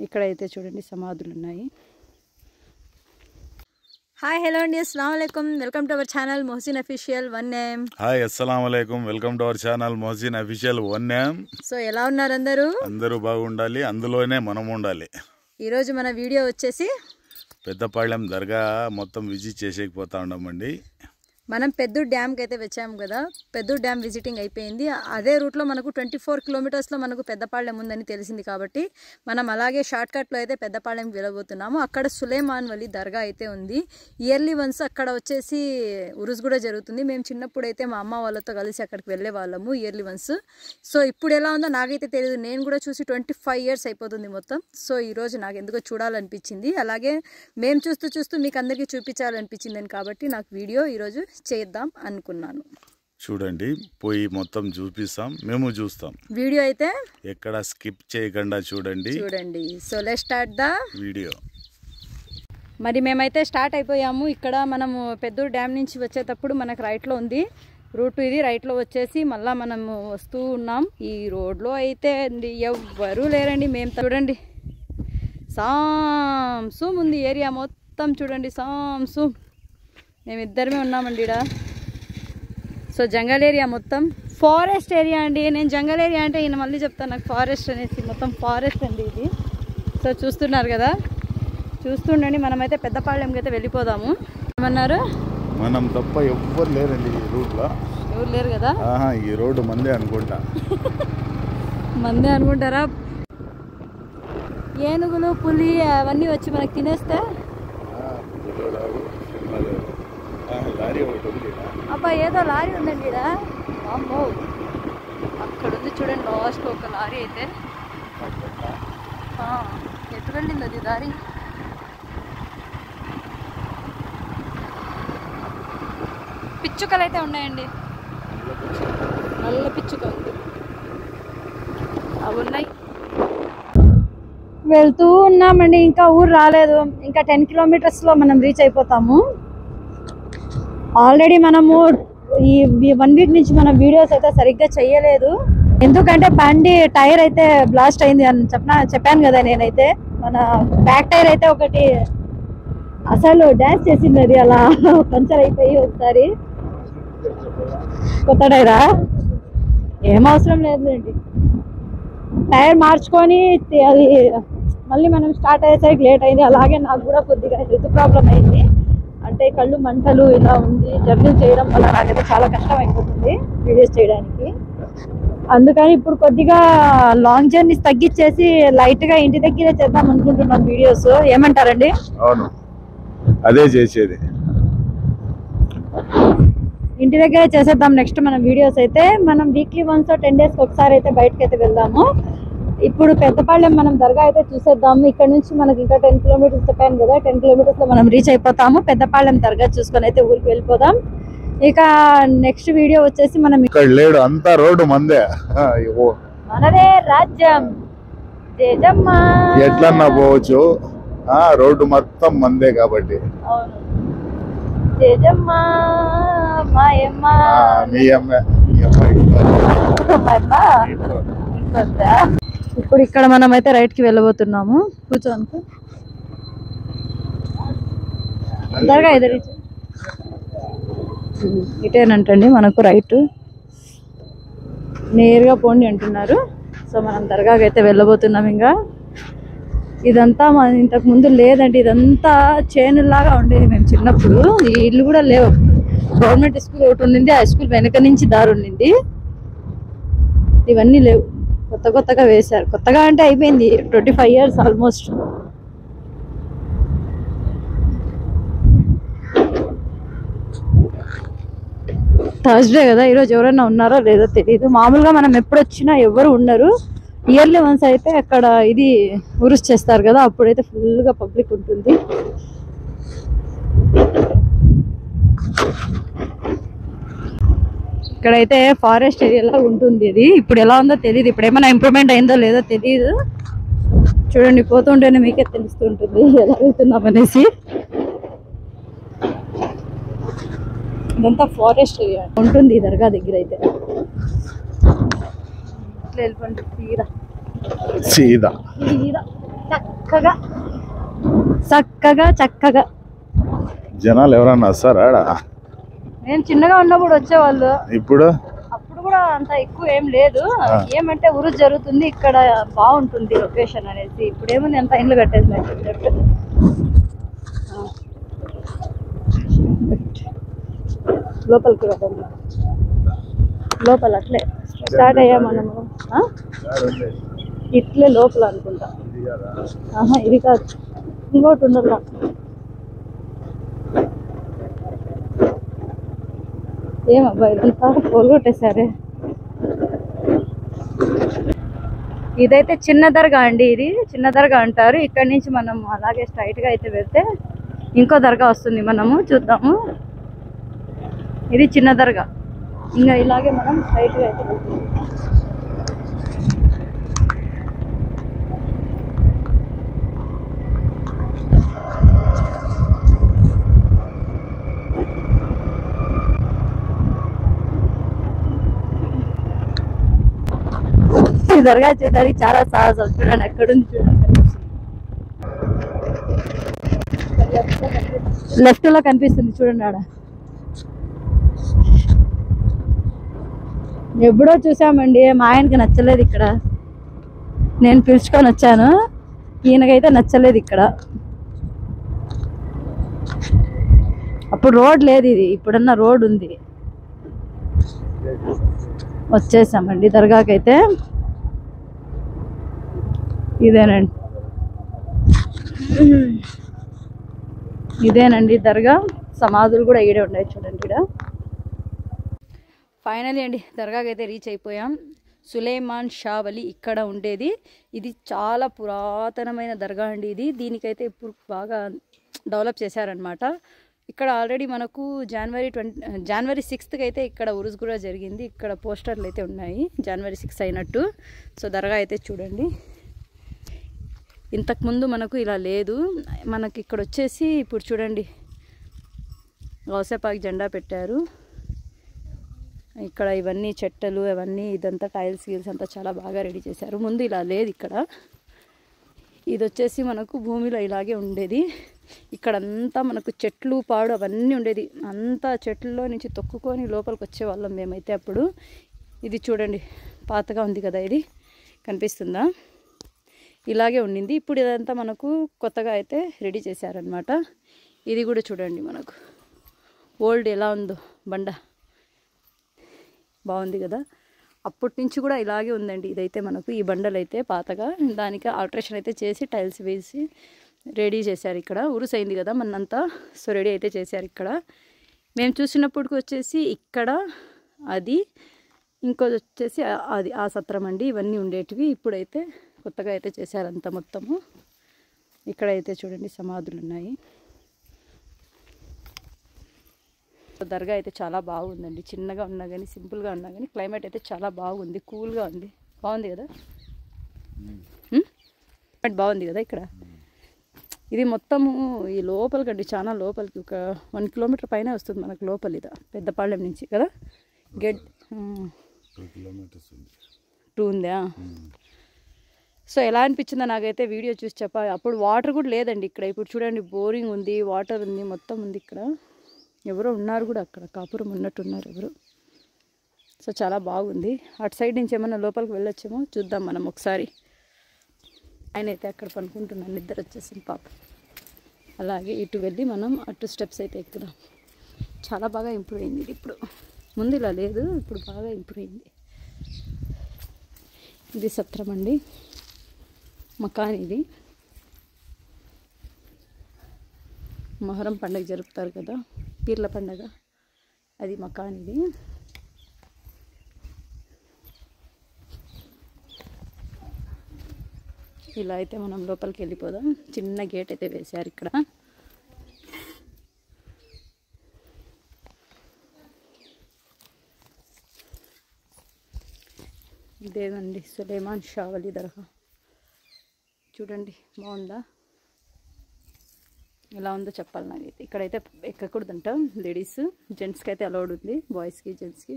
ఇక్కడైతే చూడండి సమాధులు ఉన్నాయి. హాయ్ హలో అండి, అస్సలాము అలైకుం. Welcome to our channel Mohsin official one name. Hi అస్సలాము అలైకుం, welcome to our channel Mohsin official one name. So ఎలా ఉన్నారు అందరూ? అందరూ బాగుండాలి, అందులోనే మనం ఉండాలి. ఈరోజు మన వీడియో వచ్చేసి పెద్దపాళ్యం దర్గా మొత్తం విజిట్ చేసేకపోతా ఉన్నామండి. మనం పెద్దూరు డ్యామ్కి అయితే వచ్చాము కదా. పెద్దూరు డ్యామ్ విజిటింగ్ అయిపోయింది. అదే రూట్లో మనకు 24 కిలోమీటర్స్లో మనకు పెద్దపాళ్యం ఉందని తెలిసింది కాబట్టి మనం అలాగే షార్ట్ కట్లో అయితే పెద్దపాళ్యంకి వెళ్ళబోతున్నాము. అక్కడ సులేమాన్ వలి దర్గా అయితే ఉంది. ఇయర్లీ వన్స్ అక్కడ వచ్చేసి ఉరుస్ కూడా జరుగుతుంది. మేము చిన్నప్పుడు అయితే మా అమ్మ వాళ్ళతో కలిసి అక్కడికి వెళ్ళే వాళ్ళము ఇయర్లీ వన్స్. సో ఇప్పుడు ఎలా ఉందో నాకైతే తెలియదు. నేను కూడా చూసి 25 ఇయర్స్ అయిపోతుంది మొత్తం. సో ఈరోజు నాకు ఎందుకో చూడాలనిపించింది. అలాగే మేము చూస్తూ మీకు అందరికీ చూపించాలనిపించిందని కాబట్టి నాకు వీడియో ఈరోజు చేద్దాం అనుకున్నాను. చూడండి, పోయి మొత్తం చూపిస్తాం, మేము చూస్తాం. వీడియో అయితే ఎక్కడ స్కిప్ చేయకుండా చూడండి. So let's start the video. మరి మేమైతే స్టార్ట్ అయిపోయాము. ఇక్కడ మనము పెద్దూరు డ్యామ్ నుంచి వచ్చేటప్పుడు మనకు రైట్లో ఉంది రూట్. ఇది రైట్లో వచ్చేసి మళ్ళీ మనము వస్తూ ఉన్నాం. ఈ రోడ్లో అయితే ఎవ్వరూ లేరండి. మేము చూడండి సాంసూమ్ ఉంది ఏరియా మొత్తం. చూడండి సాంసూమ్, మేమిద్దరమే ఉన్నామండి ఇక్కడ. సో జంగల్ ఏరియా మొత్తం ఫారెస్ట్ ఏరియా అండి. నేను జంగల్ ఏరియా అంటే ఈయన మళ్ళీ చెప్తాను నాకు ఫారెస్ట్ అనేసి. మొత్తం ఫారెస్ట్ అండి ఇది. సో చూస్తున్నారు కదా, చూస్తుండండి. మనమైతే పెద్దపాళ్యంకి అయితే వెళ్ళిపోదాము. ఏమన్నారు? మనం తప్ప ఎవ్వరు లేరండి ఈ రూట్లో. ఎవరు లేరు కదా. ఈ రోడ్డు మందే అనుకుంటా. మందే అనుకుంటారా? ఏనుగులు, పులి అవన్నీ వచ్చి మనకు తినేస్తే అబ్బా ఏదో లారీ ఉందండి ఇక్కడ. అమ్మో, అక్కడ ఉంది చూడండి లాస్ట్ ఒక లారీ అయితే. ఎటు వెళ్ళింది అది దారి? పిచ్చుకలు అయితే ఉన్నాయండి, నల్ల పిచ్చుక ఉంది, అవి ఉన్నాయి. వెళ్తూ ఉన్నామండి, ఇంకా ఊరు రాలేదు. ఇంకా 10 కిలోమీటర్స్లో మనం రీచ్ అయిపోతాము. ఆల్రెడీ మనము ఈ 1 వీక్ నుంచి మనం వీడియోస్ అయితే సరిగ్గా చెయ్యలేదు. ఎందుకంటే బండి టైర్ అయితే బ్లాస్ట్ అయింది అని చెప్పాను కదా. నేనైతే మన బ్యాక్ టైర్ అయితే ఒకటి అసలు డ్యాన్స్ చేసింది, అది అలా పంచర్ అయిపోయి ఒకసారి. కొత్త టైరా? ఏం అవసరం లేదండి, టైర్ మార్చుకొని అది మళ్ళీ మనం స్టార్ట్ అయ్యేసరికి లేట్ అయింది. అలాగే నాకు కూడా కొద్దిగా హెల్త్ ప్రాబ్లం అయింది. అంటే కళ్ళు మంటలు ఇలా ఉంది. జర్నీ చేయడం వల్ల నాకైతే చాలా కష్టం అయిపోతుంది వీడియోస్ చేయడానికి. అందుకని ఇప్పుడు కొద్దిగా లాంగ్ జర్నీస్ తగ్గించేసి లైట్గా ఇంటి దగ్గరే చేద్దాం అనుకుంటున్నాం వీడియోస్. ఏమంటారండి? అవును, అదే చేసేది. ఇంటి దగ్గరే చేసేద్దాం నెక్స్ట్ మనం వీడియోస్ అయితే. మనం వీక్లీ వన్స్ 10 డేస్కి ఒకసారి అయితే బయటకు అయితే వెళ్దాము. ఇప్పుడు పెద్దపాళ్యం మనం దర్గా అయితే చూసేద్దాము. ఇక్కడ నుంచి మనకి ఇంకా 10 కిలోమీటర్స్ చెప్పాను కదా. 10 కిలోమీటర్స్లో మనం రీచ్ అయిపోతాము. పెద్దపాళ్యం దర్గా చూసుకొని అయితే ఊరికి వెళ్ళిపోదాం. ఇక నెక్స్ట్ వీడియో వచ్చేసి మనం ఇక్కడ లేడు, అంతా రోడ్డు మందే. మనదే రాజ్యం, జేజమ్మ ఎట్లన్నా పోవచ్చు, రోడ్డు మొత్తం మందే కాబట్టి. అవును, జేజమ్మ మాయమ్మ మీ అమ్మ. ఇప్పుడు ఇక్కడ మనం అయితే రైట్ కి వెళ్ళబోతున్నాము. కూర్చోనుకో దర్గా ఎదురు ఇటేనంటండి మనకు రైట్. నేరుగా పోండి అంటున్నారు. సో మనం దర్గాకి అయితే వెళ్ళబోతున్నాం. ఇంకా ఇదంతా మన ఇంతకు ముందు లేదండి, ఇదంతా చేనులాగా ఉండేది మేము చిన్నప్పుడు. ఈ ఇల్లు కూడా లేవు. గవర్నమెంట్ స్కూల్ ఒకటి ఉండింది, ఆ స్కూల్ వెనక నుంచి దారి ఉండింది. ఇవన్నీ లేవు, కొత్తగా వేశారు. కొత్తగా అంటే అయిపోయింది 25 ఇయర్స్ ఆల్మోస్ట్. థర్స్డే కదా ఈరోజు, ఎవరైనా ఉన్నారో లేదో తెలియదు. మామూలుగా మనం ఎప్పుడు వచ్చినా ఎవరు ఉండరు. ఇయర్లీ వన్స్ అయితే అక్కడ ఇది ఉరుస్ చేస్తారు కదా, అప్పుడైతే ఫుల్గా పబ్లిక్ ఉంటుంది. ఇక్కడైతే ఫారెస్ట్ ఏరియాలా ఉంటుంది ఇది. ఇప్పుడు ఎలా ఉందో తెలియదు, ఇప్పుడు ఏమైనా ఇంప్రూవ్మెంట్ అయిందో లేదో తెలియదు. చూడండి, పోతుంటేనే మీకే తెలుస్తుంటుంది ఎలా వెళ్తున్నాం అనేసి. ఇదంతా ఫారెస్ట్ ఏరియా ఉంటుంది ఈ దర్గా దగ్గర అయితే. ఇట్లా వెళ్ళిపోండి సీదా. చక్కగా చక్కగా చక్కగా. జనాలు ఎవరన్నా వస్తారా ఆడ? నేను చిన్నగా ఉన్నప్పుడు వచ్చేవాళ్ళు, ఇప్పుడు అప్పుడు కూడా అంత ఎక్కువ ఏం లేదు. ఏమంటే ఉరుసు జరుగుతుంది ఇక్కడ, బాగుంటుంది లొకేషన్ అనేసి. ఇప్పుడు ఏముంది అంత ఇండ్లు కట్టేసినాయి. లోపలికి వెళ్ళండి, లోపల అట్లే స్టార్ట్ అయ్యా మనము. ఇట్లే లోపల అనుకుంటా. ఇది కాదు, ఇంకోటి ఉండదు. ఏమబ్బా ఇదంతా పోగొట్టేశారే. ఇదైతే చిన్న దర్గా అండి, ఇది చిన్న దర్గా అంటారు. ఇక్కడ నుంచి మనం అలాగే స్ట్రైట్ గా అయితే వెళ్తే ఇంకో దర్గా వస్తుంది, మనము చూద్దాము. ఇది చిన్న దర్గా, ఇంకా ఇలాగే మనం స్ట్రైట్ గా అయితే వెళ్తాం. దర్గా చూడడానికి చాలా సాహసం. చూడండి ఎక్కడుంది, చూడండి లెఫ్ట్ లో కనిపిస్తుంది, చూడండి ఆడ. ఎప్పుడో చూసామండి, మా ఆయనకి నచ్చలేదు ఇక్కడ. నేను పిలుచుకొని వచ్చాను, ఈయనకైతే నచ్చలేదు ఇక్కడ. అప్పుడు రోడ్ లేదు, ఇది ఇప్పుడన్నా రోడ్ ఉంది. వచ్చేసామండి దర్గాకైతే. ఇదేనండి, ఇదేనండి దర్గా. సమాధులు కూడా ఈడే ఉన్నాయి, చూడండి ఇక్కడ. ఫైనలీ అండి దర్గాకి అయితే రీచ్ అయిపోయాం. సులేమాన్ షా వలి ఇక్కడ ఉండేది. ఇది చాలా పురాతనమైన దర్గా అండి ఇది. దీనికైతే ఇప్పుడు బాగా డెవలప్ చేశారనమాట. ఇక్కడ ఆల్రెడీ మనకు జనవరి 6th అయితే ఇక్కడ ఉరుస్ కూడా జరిగింది. ఇక్కడ పోస్టర్లు అయితే ఉన్నాయి జనవరి 6 అయినట్టు. సో దర్గా అయితే చూడండి, ఇంతకుముందు మనకు ఇలా లేదు. మనకి ఇక్కడ వచ్చేసి ఇప్పుడు చూడండి గౌసేపాకి జెండా పెట్టారు. ఇక్కడ ఇవన్నీ చెట్టలు అవన్నీ, ఇదంతా టైల్స్ గీల్స్ అంతా చాలా బాగా రెడీ చేశారు. ముందు ఇలా లేదు ఇక్కడ. ఇది వచ్చేసి మనకు భూమిలో ఇలాగే ఉండేది. ఇక్కడంతా మనకు చెట్లు పాడు అవన్నీ ఉండేది. అంతా చెట్లలో నుంచి తొక్కుకొని లోపలికి వచ్చేవాళ్ళం మేమైతే అప్పుడు. ఇది చూడండి పాతగా ఉంది కదా, ఇది కనిపిస్తుందా? ఇలాగే ఉండింది. ఇప్పుడు ఇదంతా మనకు కొత్తగా అయితే రెడీ చేశారనమాట. ఇది కూడా చూడండి మనకు ఓల్డ్ ఎలా ఉందో బండ, బాగుంది కదా. అప్పటి నుంచి కూడా ఇలాగే ఉందండి. ఇదైతే మనకు ఈ బండలు అయితే పాతగా, దానికి ఆల్ట్రేషన్ అయితే చేసి టైల్స్ వేసి రెడీ చేశారు. ఇక్కడ ఉరుసు అయింది కదా మనంతా, సో రెడీ అయితే చేశారు ఇక్కడ. మేము చూసినప్పటికి వచ్చేసి ఇక్కడ అది, ఇంకోది వచ్చేసి అది ఆ సత్రం అండి. ఇవన్నీ ఉండేటివి. ఇప్పుడైతే కొత్తగా అయితే చేశారంతా మొత్తము. ఇక్కడైతే చూడండి సమాధులు ఉన్నాయి. దర్గా అయితే చాలా బాగుందండి. చిన్నగా ఉన్నా కానీ, సింపుల్గా ఉన్నా కానీ, క్లైమేట్ అయితే చాలా బాగుంది, కూల్గా ఉంది. బాగుంది కదా, బాగుంది కదా ఇక్కడ. ఇది మొత్తము ఈ లోపలికండి, చాలా లోపలికి, ఒక 1 కిలోమీటర్ పైన వస్తుంది మనకు లోపల. ఇది పెద్దపాళ్యం నుంచి కదా, గేట్ 2 కిలోమీటర్స్ ఉంది. 2 ఉందా? సో ఎలా అనిపించిందో నాకైతే వీడియో చూసి చెప్పాలి. అప్పుడు వాటర్ కూడా లేదండి ఇక్కడ. ఇప్పుడు చూడండి బోరింగ్ ఉంది, వాటర్ ఉంది, మొత్తం ఉంది ఇక్కడ. ఎవరో ఉన్నారు కూడా అక్కడ, కాపురం ఉన్నట్టున్నారు ఎవరు. సో చాలా బాగుంది. అటు సైడ్ నుంచి ఏమన్నా లోపలికి వెళ్ళొచ్చేమో, చూద్దాం మనం ఒకసారి. ఆయన అయితే అక్కడ పనుకుంటున్నాను, నిద్ర వచ్చేసింది పాప. అలాగే ఇటు వెళ్ళి మనం అటు స్టెప్స్ అయితే ఎక్కుదాం. చాలా బాగా ఇంప్రూవ్ అయింది ఇది ఇప్పుడు. ముందు ఇలా లేదు, ఇప్పుడు బాగా ఇంప్రూవ్ అయింది. ఇది సత్రం అండి, మకాన్ ఇది. మొహరం పండుగ జరుపుతారు కదా, పీర్ల పండుగ, అది మకాన్ ఇది. ఇలా అయితే మనం లోపలికి వెళ్ళిపోదాం. చిన్న గేట్ అయితే వేశారు ఇక్కడ. ఇదేనండి సులేమాన్ షా వలి దర్గా. చూడండి బాగుందా, ఎలా ఉందో చెప్పాలి నాకైతే. ఇక్కడైతే ఎక్కకూడదంట లేడీస్, జెంట్స్కి అయితే అలౌడ్ ఉంది, బాయ్స్కి జెంట్స్కి.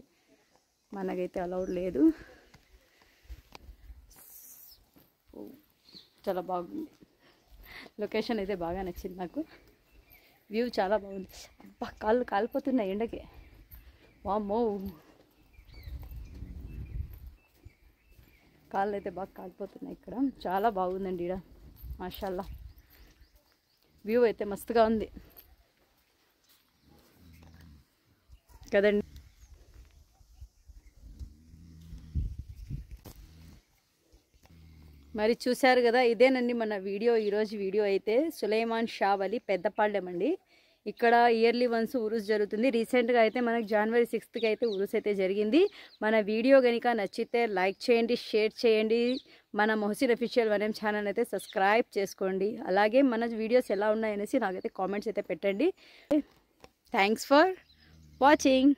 మనకైతే అలౌడ్ లేదు. చాలా బాగుంది. లొకేషన్ అయితే బాగా నచ్చింది నాకు. వ్యూ చాలా బాగుంది. అబ్బా కాళ్ళు కాలిపోతున్నాయి ఎండకి. వామ్మో కాళ్ళు అయితే బాగా కాలిపోతున్నాయి. ఇక్కడ చాలా బాగుందండి. ఇక్కడ మాషాల్లా వ్యూ అయితే మస్తుగా ఉంది కదండి. మరి చూశారు కదా, ఇదేనండి మన వీడియో. ఈరోజు వీడియో అయితే సులైమాన్ షా వలి పెద్దపాళ్యం అండి. ఇక్కడ ఇయర్లీ వన్స్ ఉరుస్ జరుగుతుంది. రీసెంట్గా అయితే మనకు January 6th అయితే ఉరుస్ అయితే జరిగింది. మన వీడియో కనుక నచ్చితే లైక్ చేయండి, షేర్ చేయండి. మన మొహసిన్ అఫీషియల్ 1M ఛానల్ అయితే సబ్స్క్రైబ్ చేసుకోండి. అలాగే మన వీడియోస్ ఎలా ఉన్నాయనేసి నాకైతే కామెంట్స్ అయితే పెట్టండి. Thanks for watching.